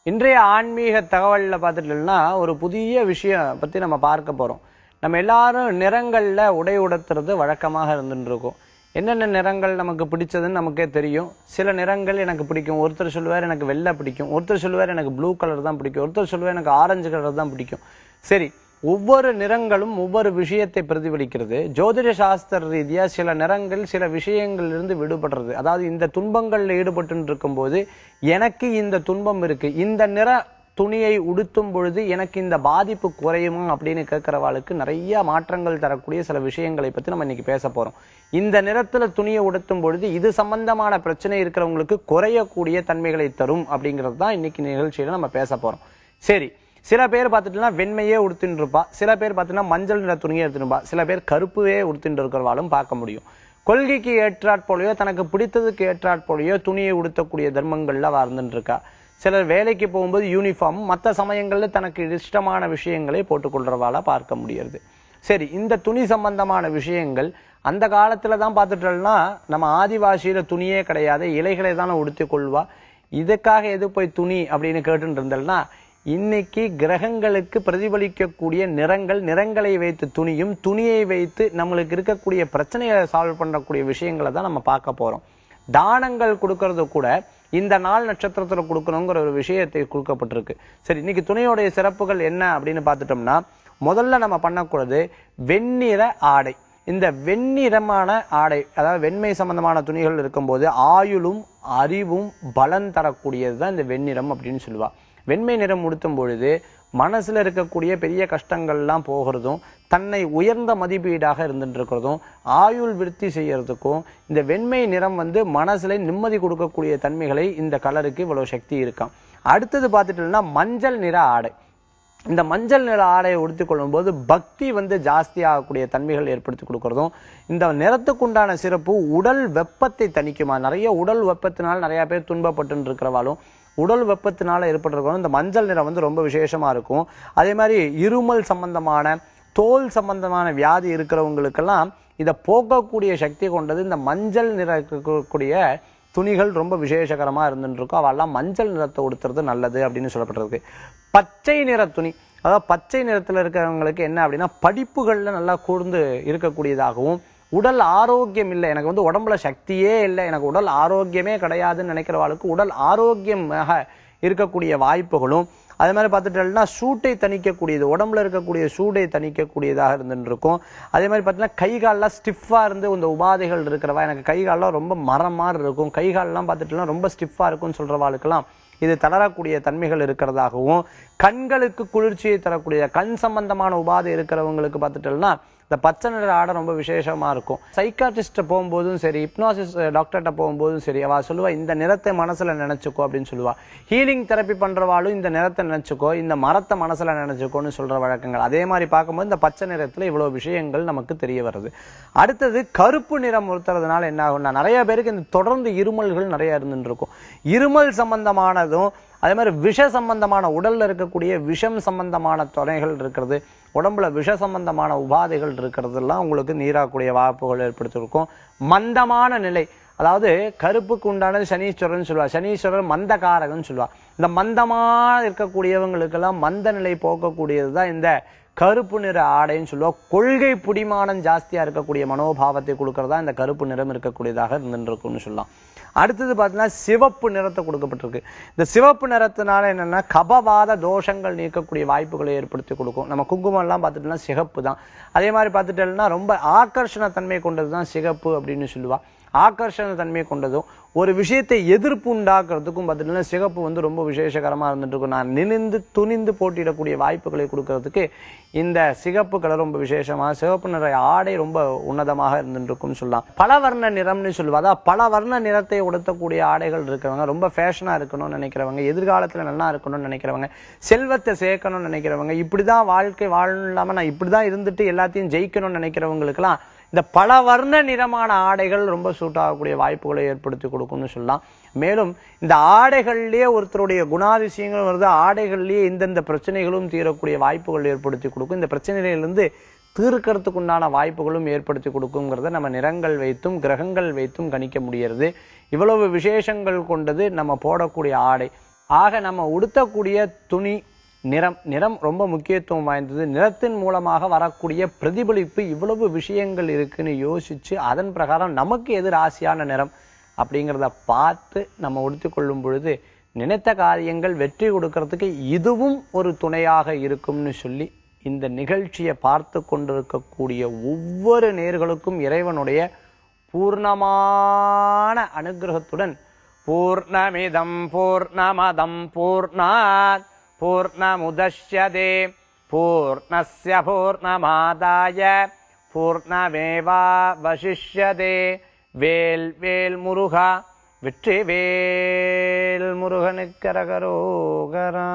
இன்றைய ஆன்மீக தகவல்ல பார்த்துட்டோம்னா ஒரு புதிய விஷயம் பத்தி நம்ம பார்க்க போறோம். நம்ம எல்லாரும் நிறங்கள்ல உடை உடுத்துறது வழக்கமாக இருந்துட்டு இருக்கோம். என்னென்ன நிறங்கள் நமக்கு பிடிச்சதுன்னு நமக்கே தெரியும். சில நிறங்கள் எனக்கு பிடிக்கும். ஒருத்தர் சொல்லுவார் எனக்கு வெள்ளை பிடிக்கும், ஒருத்தர் சொல்லுவார் எனக்கு ப்ளூ கலர் தான் பிடிக்கும், ஒருத்தர் சொல்லுவார் எனக்கு ஆரஞ்சு கலர் தான் பிடிக்கும். சரி, ஒவ்வொரு நிறங்களும் ஒவ்வொரு விஷயத்தை பிரதிபலிக்கிறது. ஜோதிட சாஸ்திர ரீதியா சில நிறங்கள் சில விஷயங்கள்ல இருந்து விடுபடுறது. அதாவது இந்த துன்பங்கள்ல ஈடுபட்டு இருக்கும்போது எனக்கு இந்த துன்பம் இருக்கு, இந்த நிற துணியை உடுத்தும் பொழுது எனக்கு இந்த பாதிப்பு குறையுமா அப்படின்னு கேட்கிறவாளுக்கு நிறைய மாற்றங்கள் தரக்கூடிய சில விஷயங்களை பத்தி நம்ம இன்னைக்கு பேச போறோம். இந்த நிறத்துல துணியை உடுத்தும் பொழுது இது சம்பந்தமான பிரச்சனை இருக்கிறவங்களுக்கு குறையக்கூடிய தன்மைகளை தரும் அப்படிங்கிறது தான் இன்னைக்கு நிகழ்ச்சியில நம்ம பேச போறோம். சரி, சில பேர் பார்த்துட்டுனா வெண்மையே உடுத்தின்னு இருப்பா, சில பேர் பார்த்துன்னா மஞ்சள் நிற துணியை எடுத்துருப்பா, சில பேர் கருப்பே உடுத்திட்டு இருக்கிறவாலும் பார்க்க முடியும். கொள்கைக்கு ஏற்றாற்போலையோ தனக்கு பிடித்ததுக்கு ஏற்றாற்போலையோ துணியை உடுத்தக்கூடிய தர்மங்கள்ல வாழ்ந்துட்டு இருக்கா. சிலர் வேலைக்கு போகும்போது யூனிஃபார்ம், மற்ற சமயங்கள்ல தனக்கு இஷ்டமான விஷயங்களை போட்டுக்கொள்றவாளா பார்க்க முடியாது. சரி, இந்த துணி சம்பந்தமான விஷயங்கள் அந்த காலத்துல தான் பார்த்துட்டோம்னா நம்ம ஆதிவாசியில துணியே கிடையாது, இலைகளை தானே உடுத்தி கொள்வா. இதுக்காக எது போய் துணி அப்படின்னு கேட்டுட்டு இருந்தோம்னா இன்னைக்கு கிரகங்களுக்கு பிரதிபலிக்கக்கூடிய நிறங்களை வைத்து துணியும், துணியை வைத்து நம்மளுக்கு இருக்கக்கூடிய பிரச்சனைகளை சால்வ் பண்ணக்கூடிய விஷயங்களை தான் நம்ம பார்க்க போறோம். தானங்கள் கொடுக்கறது கூட இந்த நாள் நட்சத்திரத்துல கொடுக்கணுங்கிற ஒரு விஷயத்தை கொடுக்கப்பட்டிருக்கு. சரி, இன்னைக்கு துணியோடைய சிறப்புகள் என்ன அப்படின்னு பார்த்துட்டோம்னா முதல்ல நம்ம பண்ணக்கூடாது வெண்ணிற ஆடை. இந்த வெண்ணிறமான ஆடை, அதாவது வெண்மை சம்பந்தமான துணிகள் இருக்கும்போது ஆயுளும் அறிவும் பலன் தரக்கூடியதுதான் இந்த வெண்ணிறம் அப்படின்னு சொல்லுவா. வெண்மை நிறம் உடுத்தும் பொழுது மனசுல இருக்கக்கூடிய பெரிய கஷ்டங்கள்லாம் போகிறதும், தன்னை உயர்ந்த மதிப்பீடாக இருந்துட்டு இருக்கிறதும், ஆயுள் விருத்தி செய்யறதுக்கும் இந்த வெண்மை நிறம் மனசுல நிம்மதி கொடுக்கக்கூடிய தன்மைகளை இந்த கலருக்கு இவ்வளவு சக்தி இருக்காம். அடுத்தது பார்த்துட்டோம்னா மஞ்சள் நிற ஆடை. இந்த மஞ்சள் நிற ஆடையை உடுத்தி கொள்ளும் போது பக்தி ஜாஸ்தி ஆகக்கூடிய தன்மைகள் ஏற்படுத்தி கொடுக்கறதும், இந்த நிறத்துக்குண்டான சிறப்பு உடல் வெப்பத்தை தணிக்குமா. நிறைய உடல் வெப்பத்தினால் நிறைய பேர் துன்பப்பட்டு இருக்கிறவாலும் உடல் வெப்பத்தினால ஏற்பட்டிருக்கணும். இந்த மஞ்சள் நிறம் ரொம்ப விசேஷமா இருக்கும். அதே மாதிரி இருமல் சம்பந்தமான தோல் சம்பந்தமான வியாதி இருக்கிறவங்களுக்கெல்லாம் இதை போக்கக்கூடிய சக்தி கொண்டது இந்த மஞ்சள் நிற இருக்கக்கூடிய துணிகள் ரொம்ப விசேஷகரமா இருந்துட்டு இருக்கும். அவெல்லாம் மஞ்சள் நிறத்தை உடுத்துறது நல்லது அப்படின்னு சொல்லப்பட்டிருக்கு. பச்சை நிற துணி, அதாவது பச்சை நிறத்துல இருக்கிறவங்களுக்கு என்ன அப்படின்னா படிப்புகள்ல நல்லா கூர்ந்து இருக்கக்கூடியதாகவும், உடல் ஆரோக்கியம் இல்லை, எனக்கு உடம்புல சக்தியே இல்லை, எனக்கு உடல் ஆரோக்கியமே கிடையாதுன்னு நினைக்கிறவாளுக்கு உடல் ஆரோக்கியமாக இருக்கக்கூடிய வாய்ப்புகளும், அதே மாதிரி பார்த்துட்டோம்னா சூட்டை தணிக்கக்கூடியது, உடம்புல இருக்கக்கூடிய சூடை தணிக்கக்கூடியதாக இருந்துட்டு இருக்கும். அதே மாதிரி பார்த்தீங்கன்னா கை கால்லாம் ஸ்டிஃபா இருந்து இந்த உபாதைகள் இருக்கிறவா, எனக்கு கை கால்லாம் ரொம்ப மரம் மாதிரி இருக்கும், கை கால்லாம் பார்த்துட்டோம்னா ரொம்ப ஸ்டிஃபா இருக்கும்னு சொல்றவாளுக்கெல்லாம் இது தளரக்கூடிய தன்மைகள் இருக்கிறதாகவும், கண்களுக்கு குளிர்ச்சியை தரக்கூடிய கண் சம்பந்தமான உபாதை இருக்கிறவங்களுக்கு பார்த்துட்டோம்னா இந்த பச்சை நிற ஆடை ரொம்ப விசேஷமா இருக்கும். சைக்காட்ரிஸ்ட போகும்போதும் சரி, ஹிப்னாசிஸ் டாக்டர்கிட்ட போகும்போதும் சரி, அவ சொல்லுவா இந்த நிறத்தை மனசுல நினைச்சுக்கோ அப்படின்னு சொல்லுவா. ஹீலிங் தெரப்பி பண்றவாளும் இந்த நிறத்தை நினைச்சுக்கோ, இந்த மரத்தை மனசுல நினைச்சுக்கோன்னு சொல்ற வழக்கங்கள். அதே மாதிரி பார்க்கும்போது இந்த பச்சை நிறத்துல இவ்வளவு விஷயங்கள் நமக்கு தெரிய வருது. அடுத்தது கருப்பு நிறம் உடுத்துறதுனால என்ன ஆகும்னா நிறைய பேருக்கு இந்த தொடர்ந்து இருமல்கள் நிறைய இருந்துட்டு இருக்கும். இருமல் சம்பந்தமானதும் அதே மாதிரி விஷ சம்பந்தமான உடல்ல இருக்கக்கூடிய விஷம் சம்பந்தமான துணைகள் இருக்கிறது, உடம்புல விஷ சம்பந்தமான உபாதைகள் இருக்கிறதெல்லாம் உங்களுக்கு நீராக்கூடிய வாய்ப்புகள் ஏற்படுத்தியிருக்கும். மந்தமான நிலை, அதாவது கருப்புக்கு உண்டானது சனீஸ்வரன் சொல்லுவா, சனீஸ்வரர் மந்தகாரகன் சொல்லுவா. இந்த மந்தமா இருக்கக்கூடியவங்களுக்கெல்லாம் மந்த நிலை போக்கக்கூடியதுதான் இந்த கருப்பு நிற ஆடைன்னு சொல்லுவா. கொள்கை புடிமானம் ஜாஸ்தியா இருக்கக்கூடிய மனோபாவத்தை கொடுக்கறதா இந்த கருப்பு நிறம் இருக்கக்கூடியதாக இருந்துட்டு இருக்கும்னு சொல்லலாம். அடுத்தது பார்த்தீங்கன்னா சிவப்பு நிறத்தை கொடுக்கப்பட்டிருக்கு. இந்த சிவப்பு நிறத்தினால என்னன்னா கபவாத தோஷங்கள் நீக்கக்கூடிய வாய்ப்புகளை ஏற்படுத்தி கொடுக்கும். நம்ம குங்குமம் எல்லாம் பார்த்துட்டோம்னா சிகப்பு தான். அதே மாதிரி பார்த்துட்டோம்னா ரொம்ப ஆகர்ஷண தன்மை கொண்டதுதான் சிகப்பு அப்படின்னு சொல்லுவா. ஆகர்ஷண தன்மை கொண்டதும் ஒரு விஷயத்தை எதிர்ப்பு உண்டாக்குறதுக்கும் பார்த்துட்டோம்னா சிகப்பு ரொம்ப விசேஷகரமா இருந்துட்டு இருக்கும். நான் நினைந்து துணிந்து போட்டியிடக்கூடிய வாய்ப்புகளை கொடுக்கறதுக்கு இந்த சிகப்பு கலர் ரொம்ப விசேஷமா, சிவப்பு நிற ஆடை ரொம்ப உன்னதமாக இருந்துட்டு இருக்கும்னு சொல்லலாம். பலவர்ண நிறம்னு சொல்லுவா. அதான் பலவர்ண நிறத்தை உடுத்தக்கூடிய ஆடைகள் இருக்கிறவங்க, ரொம்ப ஃபேஷனா இருக்கணும்னு நினைக்கிறவங்க, எதிர்காலத்துல நல்லா இருக்கணும்னு நினைக்கிறவங்க, செல்வத்தை சேர்க்கணும்னு நினைக்கிறவங்க, இப்படிதான் வாழ்க்கை வாழணும் இல்லாம நான் இப்படிதான் இருந்துட்டு எல்லாத்தையும் ஜெயிக்கணும்னு நினைக்கிறவங்களுக்கெல்லாம் இந்த பல வர்ண நிறமான ஆடைகள் ரொம்ப சூட் ஆகக்கூடிய வாய்ப்புகளை ஏற்படுத்தி கொடுக்கும்னு சொல்லலாம். மேலும் இந்த ஆடைகள்லயே ஒருத்தருடைய குணாதிசயங்களும் வருது, ஆடைகள்லயே இந்தந்த பிரச்சனைகளும் தீரக்கூடிய வாய்ப்புகள் ஏற்படுத்தி கொடுக்கும். இந்த பிரச்சனைகளிலிருந்து தீர்க்கறதுக்குண்டான வாய்ப்புகளும் ஏற்படுத்தி கொடுக்குங்கிறத நம்ம நிறங்கள் வைத்தும் கிரகங்கள் வைத்தும் கணிக்க முடியறது. இவ்வளவு விசேஷங்கள் கொண்டது நம்ம போடக்கூடிய ஆடை. ஆக நம்ம உடுத்தக்கூடிய துணி நிறம் ரொம்ப முக்கியத்துவம் வாய்ந்தது. நிறத்தின் மூலமாக வரக்கூடிய பிரதிபலிப்பு இவ்வளவு விஷயங்கள் இருக்குன்னு யோசிச்சு அதன் பிரகாரம் நமக்கு எது ராசியான நிறம் அப்படிங்கிறத பார்த்து நம்ம உடுத்திக் கொள்ளும் பொழுது நினைத்த காரியங்கள் வெற்றி கொடுக்கறதுக்கு இதுவும் ஒரு துணையாக இருக்கும்னு சொல்லி இந்த நிகழ்ச்சியை பார்த்து கொண்டிருக்கக்கூடிய ஒவ்வொரு நேயர்களுக்கும் இறைவனுடைய பூர்ணமான அனுகிரகத்துடன் பூர்ணமிதம் பூர்ணமதம் பூர்ணாத் பூர்ணமுதச்யதே பூர்ணஸ்ய பூர்ணமாதாய பூர்ணமேவாவசிஷ்யதே. வேல் வேல் முருகா, வெற்றி வேல் முருகனுக்கு அரகரோகரா.